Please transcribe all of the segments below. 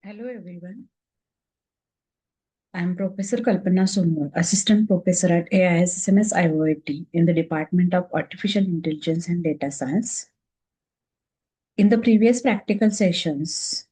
Hello everyone. I am Professor Kalpana Sonwar, Assistant Professor at AISSMS IOIT in the Department of Artificial Intelligence and Data Science. In the previous practical sessions,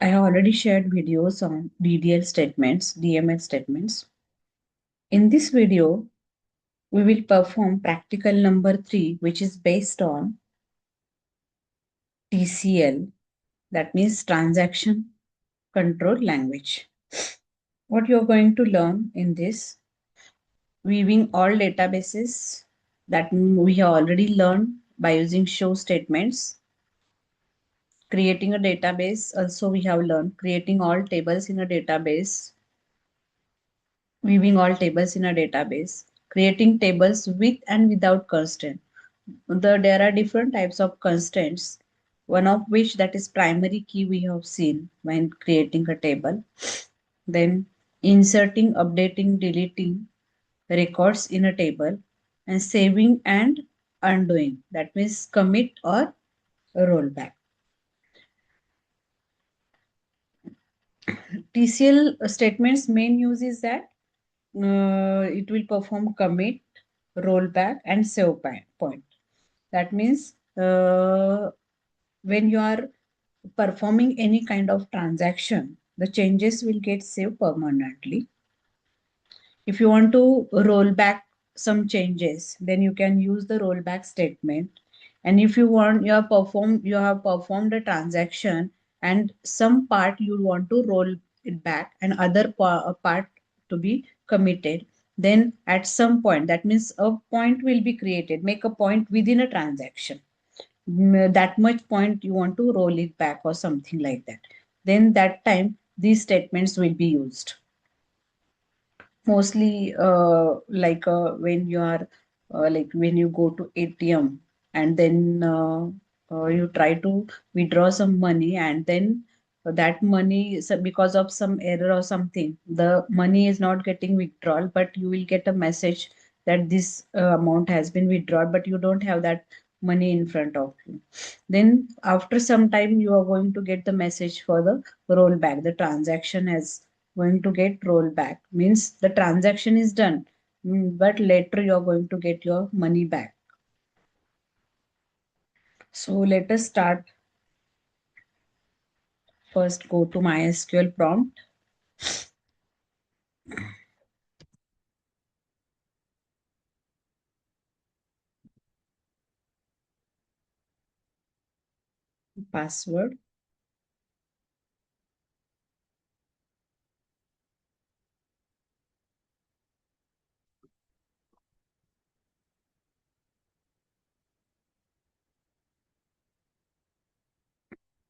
I have already shared videos on DDL statements, DML statements. In this video, we will perform practical number 3, which is based on TCL, that means Transaction Control Language. What you are going to learn in this: weaving all databases, that we have already learned by using show statements. Creating a database, also we have learned creating all tables in a database, weaving all tables in a database, creating tables with and without constraint. There are different types of constraints, one of which, that is primary key, we have seen when creating a table. Then inserting, updating, deleting records in a table, and saving and undoing, that means commit or rollback. TCL statements main use is that it will perform commit, rollback, and save point. That means when you are performing any kind of transaction, the changes will get saved permanently. If you want to roll back some changes, then you can use the rollback statement. And if you want, you have performed a transaction and some part you want to roll it back and other part to be committed, then at some point, that means a point will be created, make a point within a transaction. That much point you want to roll it back or something like that. Then that time these statements will be used. Mostly when you are like when you go to ATM and then you try to withdraw some money, and then that money, so because of some error or something, the money is not getting withdrawal, but you will get a message that this amount has been withdrawn, but you don't have that money in front of you. Then after some time you are going to get the message for the rollback. The transaction has going to get rolled back, means the transaction is done, but later you're going to get your money back. So let us start. First go to MySQL prompt. Password.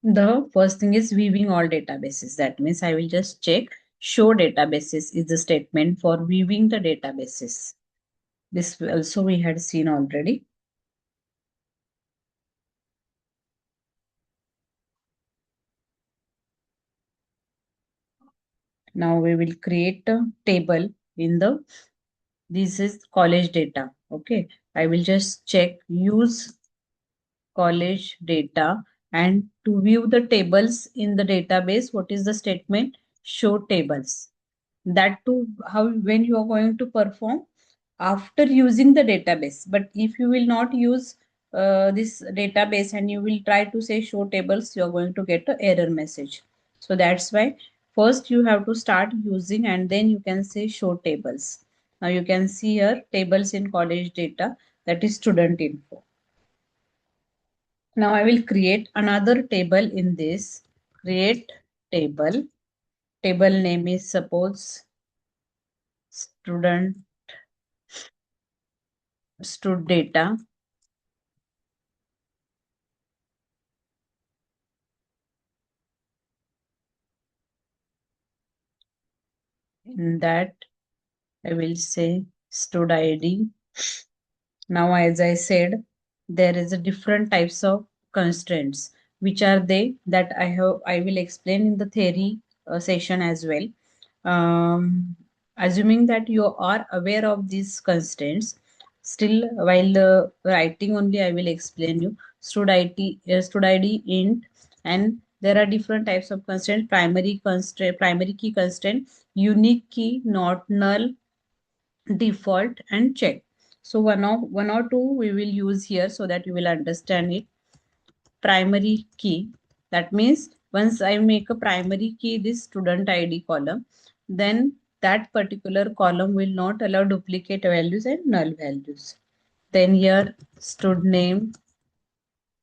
The first thing is viewing all databases. That means I will just check show databases is the statement for viewing the databases. This also we had seen already. Now we will create a table in the, this is college data. Okay, I will just check use college data, and to view the tables in the database, what is the statement? Show tables. That too, how, when you are going to perform after using the database. But if you will not use this database and you will try to say show tables, you are going to get an error message. So that's why first you have to start using and then you can say show tables. Now you can see here tables in college data, that is student info. Now I will create another table in this. Create table. Table name is suppose student stud data. In that I will say stud ID. Now, as I said, there is a different types of constraints. Which are they? That I will explain in the theory session as well. Assuming that you are aware of these constraints, still while writing only I will explain you. Stud ID int and There are different types of constraint: primary constraint, primary key constraint, unique key, not null, default, and check. So one or two we will use here so that you will understand it. Primary key, that means once I make a primary key this student ID column, then that particular column will not allow duplicate values and null values. Then here stud name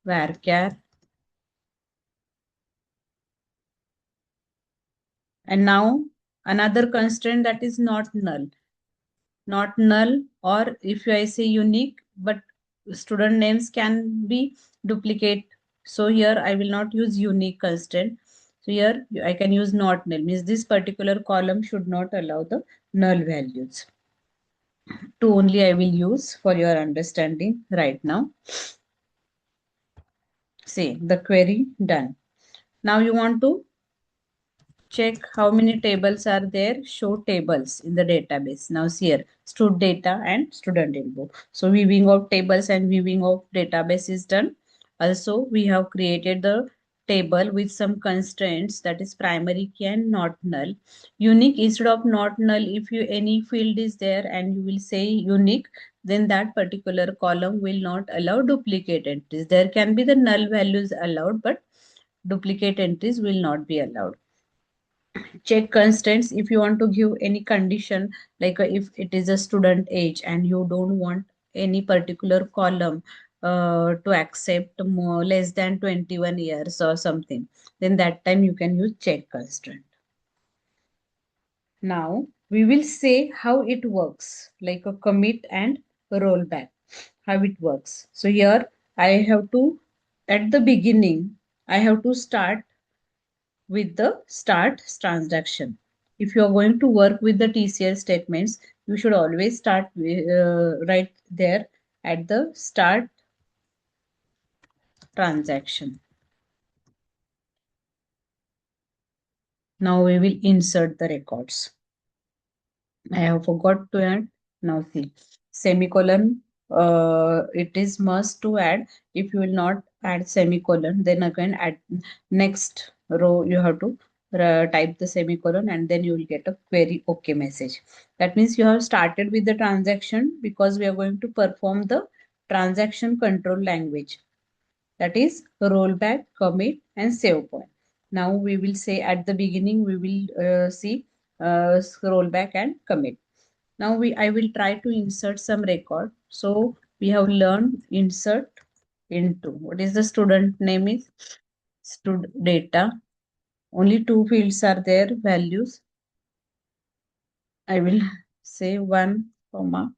varchar, and now another constraint that is not null, not null, or if I say unique, but student names can be duplicate. So here I will not use unique constraint. So here I can use not null, means this particular column should not allow the null values. Two only I will use for your understanding right now. Say the query done. Now you want to check how many tables are there. Show tables in the database. Now see here, stud data and student info. So viewing of tables and viewing of database is done. Also we have created the table with some constraints, that is primary key and not null. Unique instead of not null, if you any field is there and you will say unique, then that particular column will not allow duplicate entries. There can be the null values allowed, but duplicate entries will not be allowed. Check constraints, if you want to give any condition, like if it is a student age and you don't want any particular column to accept more less than 21 years or something, then that time you can use check constraint. Now we will say how it works, like a commit and rollback, how it works. So here I have to, at the beginning I have to start with the start transaction. If you are going to work with the TCL statements, you should always start right there at the start transaction. Now we will insert the records. I have forgot to add. Now see, semicolon. It is must to add. If you will not add semicolon, then again at next row you have to type the semicolon, and then you will get a query OK message. That means you have started with the transaction, because we are going to perform the transaction control language. That is rollback, commit, and save point. Now we will say at the beginning we will see rollback and commit. Now I will try to insert some record. So we have learned insert into. What is the student name is stud data. Only two fields are there, values. I will say 1, comma.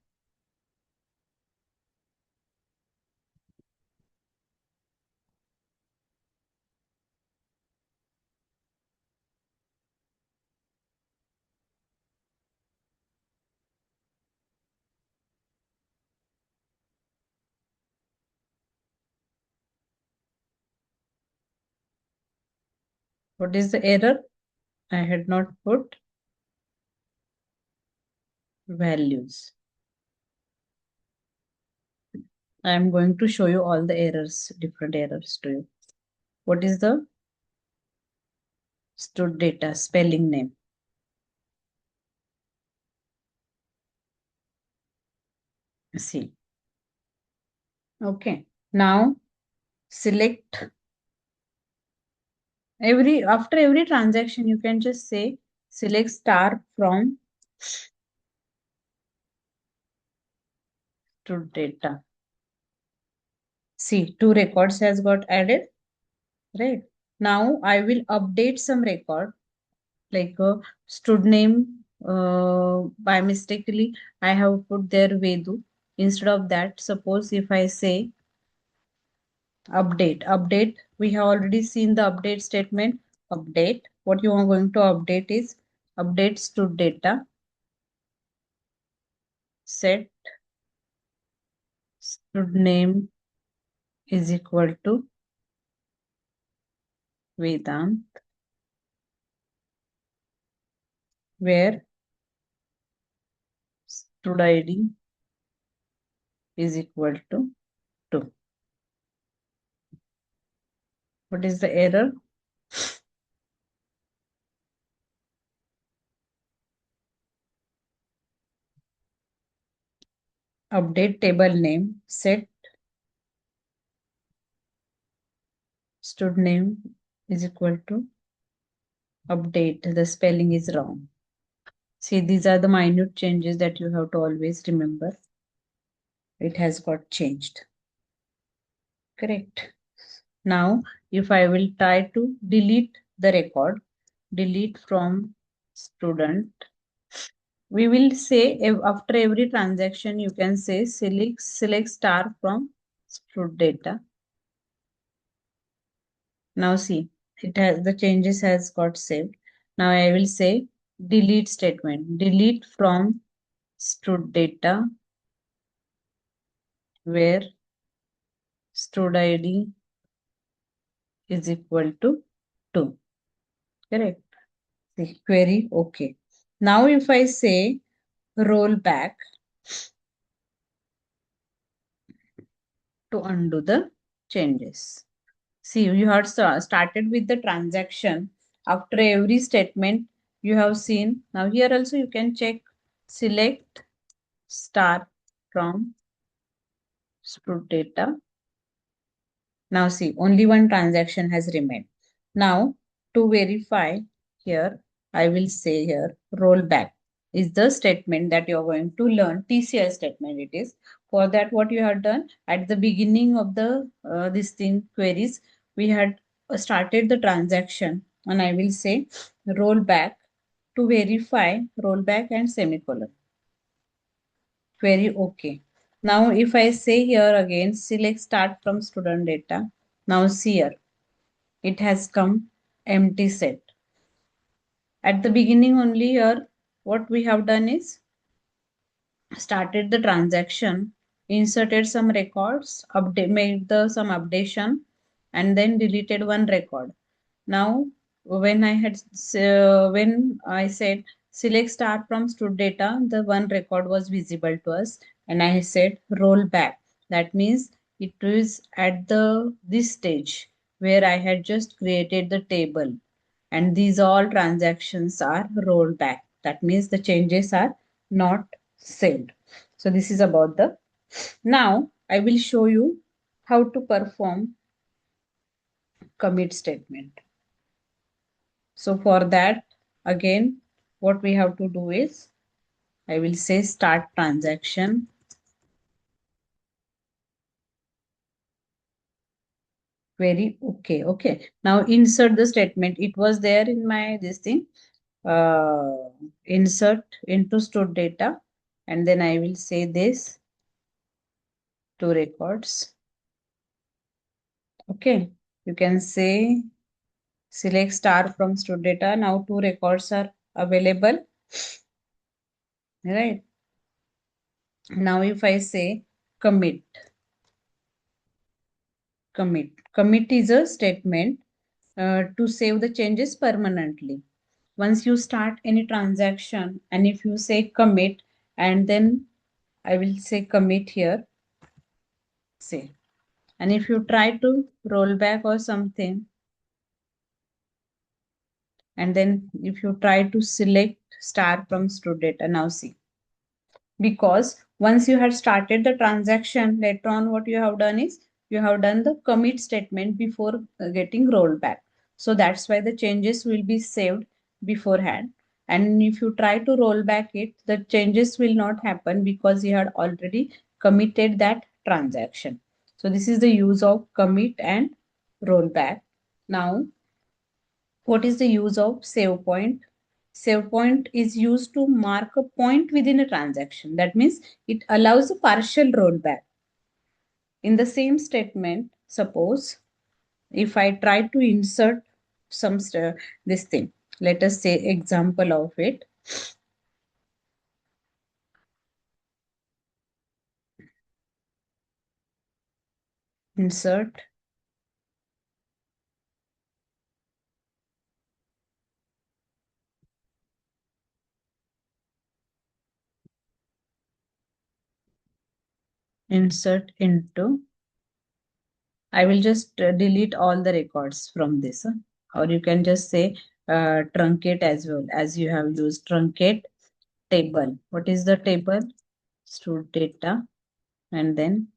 What is the error? I had not put values. I am going to show you all the errors, different errors to you. What is the stud data spelling name? See. Okay. Now select after every transaction, you can just say select star from stud data. See, two records has got added, right? Now I will update some record, like stud name. By mistakenly, I have put there Vedu. Instead of that, suppose if I say update, we have already seen the update statement. Update, what you are going to update is update stud data, set stud name is equal to Vedant, where stud ID is equal to 2. What is the error? update table name, set stud name is equal to update. The spelling is wrong. See, these are the minute changes that you have to always remember. It has got changed. Correct. Now, if I will try to delete the record, delete from student, we will say after every transaction, you can say select star from stud data. Now see, it has the changes has got saved. Now I will say delete statement. Delete from stud data where stud id is equal to 2. Correct. The query okay. Now if I say roll back to undo the changes. See, you have started with the transaction. After every statement you have seen. Now here also you can check select star from stud data. Now see, only one transaction has remained. Now to verify here, I will say here rollback is the statement that you are going to learn. TCL statement it is. For that, what you have done at the beginning of the this thing queries, we had started the transaction, and I will say rollback to verify rollback and semicolon. Query okay. Now if I say here again select start from student data. Now see here it has come empty set. At the beginning only here what we have done is started the transaction, inserted some records, update made the some updation, and then deleted one record. Now when I said select star from stud data, the one record was visible to us, and I said roll back. That means it is at the this stage where I had just created the table, and these all transactions are rolled back. That means the changes are not saved. So this is about the. Now I will show you how to perform commit statement. So for that, again, what we have to do is, I will say start transaction. Query, okay, okay. Now insert the statement. It was there in my this thing. Insert into stored data, and then I will say this two records. Okay, you can say select star from stored data. Now two records are available. Right. Now if I say commit. Commit is a statement to save the changes permanently. Once you start any transaction, and if you say commit, and then I will say commit here, say, and if you try to roll back or something, and then if you try to select star from stored data, now see, because once you had started the transaction, later on what you have done is you have done the commit statement before getting rolled back. So that's why the changes will be saved beforehand, and if you try to roll back it, the changes will not happen because you had already committed that transaction. So this is the use of commit and rollback. Now what is the use of save point? Save point is used to mark a point within a transaction. That means it allows a partial rollback. In the same statement, suppose if I try to insert some this thing, let us say example of it. Insert insert into. I will just delete all the records from this, or you can just say truncate as well, as you have used truncate table. What is the table? Stored data. and then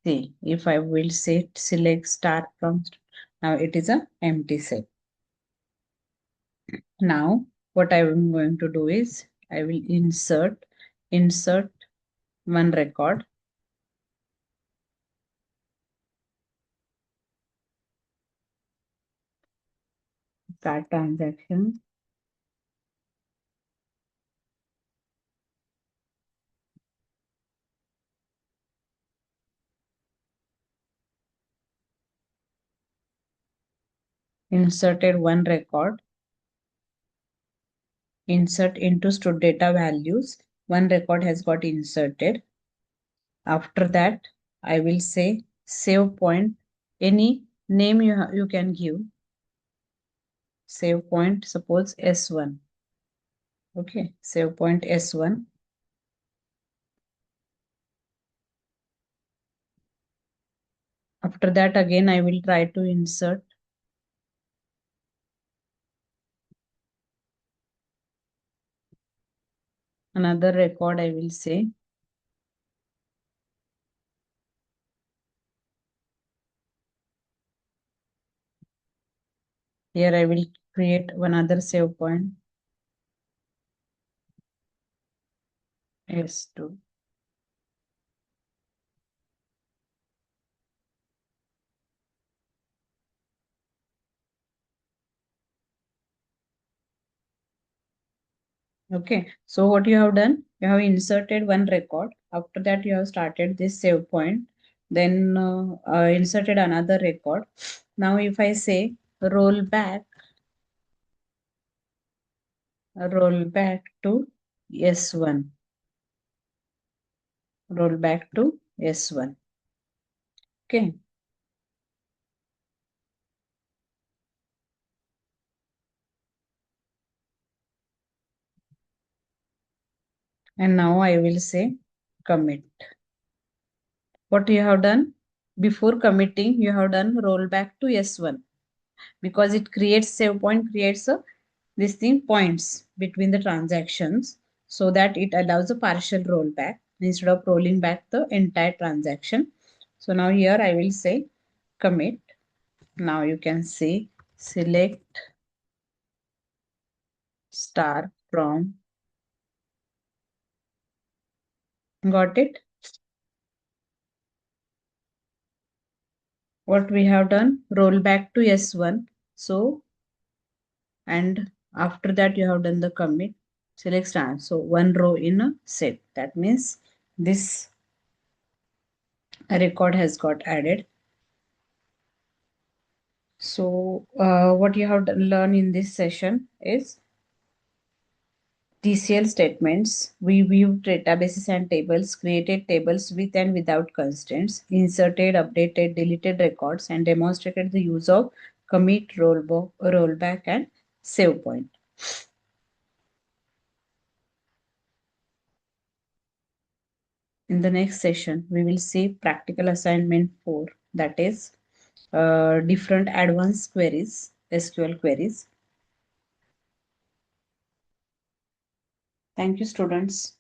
see if I will say select star from, now it is a empty cell. Now what I am going to do is I will insert one record, start transaction, inserted one record, insert into stored data values, one record has got inserted. After that I will say save point, any name you can give, save point, suppose S1. Okay, save point S1. After that again I will try to insert another record. I will say here I will create one other save point S2. Okay, so what you have done, you have inserted one record. After that you have started this save point, then inserted another record. Now if I say roll back to S1, roll back to S1. Okay, and now I will say commit. What you have done, before committing you have done roll back to S1, because it creates save point, creates a this thing points between the transactions, so that it allows a partial rollback instead of rolling back the entire transaction. So now here I will say commit. Now you can say select star from, got it? What we have done, roll back to S1. So, and after that you have done the commit, select star. So one row in a set. That means this record has got added. So what you have to learn in this session is TCL statements. We viewed databases and tables, created tables with and without constraints, inserted, updated, deleted records, and demonstrated the use of commit, rollback, and save point. In the next session, we will see practical assignment 4, that is different advanced queries, SQL queries. Thank you, students.